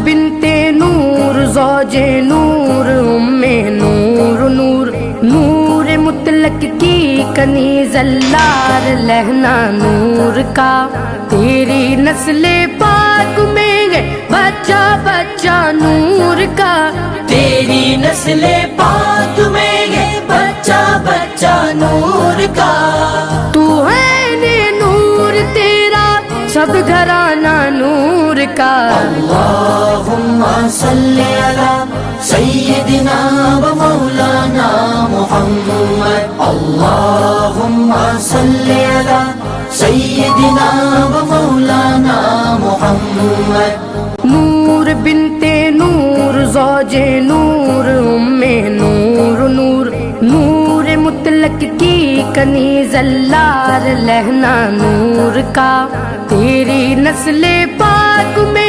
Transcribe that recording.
बिनते नूर ज़ौजे नूर उम्मे नूर नूर नूर मुतलक की कनीज़ अल्लार लहना नूर का। तेरी नस्ले पाक में है बच्चा बच्चा नूर का। तेरी नस्ले पाक में है बच्चा बच्चा नूर का। तू है ने नूर तेरा सब घराना नूर का। अल्लाहुम्मा सल्ली अला सय्यिदिना व मौलाना मुहम्मद। अल्लाहुम्मा सल्ली अला सय्यिदिना व मौलाना मुहम्मद। नूर बिनते नूर ज़ौजे नूर उम्मे नूर नूर नूर मुतलक की कनीज़ अल्लार लहना नूर का। तेरी नस्ले पाक में